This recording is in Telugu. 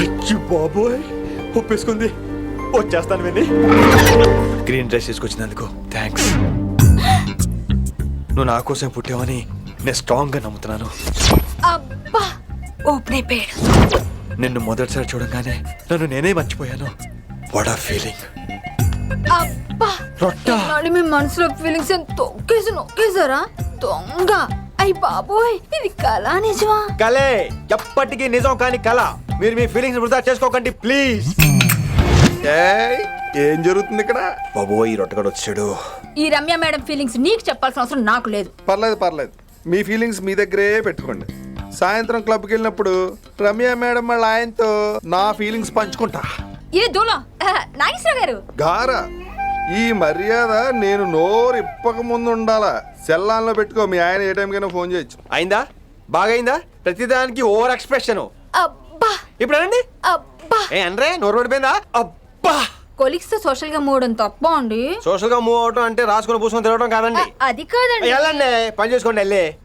అచ్చి బాబోయ్ ఒప్పేసుకుంది. వచ్చేస్తాను విని. గ్రీన్ డ్రెస్ తీసుకొచ్చినందుకు థ్యాంక్స్. నువ్వు నా కోసం పుట్టావని నేను స్ట్రాంగ్ గా నమ్ముతున్నాను. అబ్బా ఓపెన్ అయిపోయాడు. నిన్ను మొదటిసారి చూడంగానే నన్ను నేనే మర్చిపోయాను. వాట్ ఆ ఫీలింగ్. అబ్బా రొట్టా నాడు మీ మనసులో ఫీలింగ్స్ తొక్కేసి నొక్కేసారా దొంగ. అయ్యి బాబోయ్ ఇది కళ నిజమా? కలే, ఎప్పటికీ నిజం కాని కళ. మీరు మీ ఫీలింగ్స్ వృధా చేసుకోకండి ప్లీజ్. ఏం జరుగుతుంది ఇక్కడ? బాబోయ్ రొట్టగడు వచ్చాడు. ఈ రమ్య మేడం ఫీలింగ్స్ నీకు చెప్పాల్సిన అవసరం నాకు లేదు. పర్లేదు మీ ఫీలింగ్స్ మీ దగ్గరే పెట్టుకోండి. సాయంత్రం క్లబ్కి వెళ్ళినప్పుడు రమ్య మేడం వాళ్ళ ఆయనతో నా ఫీలింగ్స్ పంచుకుంటా. ఏ దూల నాగేశ్వర గారు గారా ఈ మర్యాద నేను నోరు ఇప్పక ముందు ఉండాలా. సెల్లాన్లో పెట్టుకో, మీ ఆయన ఏ టైంకైనా ఫోన్ చేయొచ్చు. అయిందా? బాగైందా? ప్రతిదానికి ఓవర్ ఎక్స్ప్రెషన్. అబ్బా ఇప్పుడు అనండి. అబ్బా ఏ అనరే నోరు పడిపోయిందా? అబ్బా కొలిక్స్ తో సోషల్ గా మూవడం తప్ప అండి. సోషల్ గా మూవ్ అవటం అంటే రాసుకొని పూసుకొని తిరగడం కాదండి. అది కాదండి. వెళ్ళండి, పని చేసుకోండి వెళ్ళి.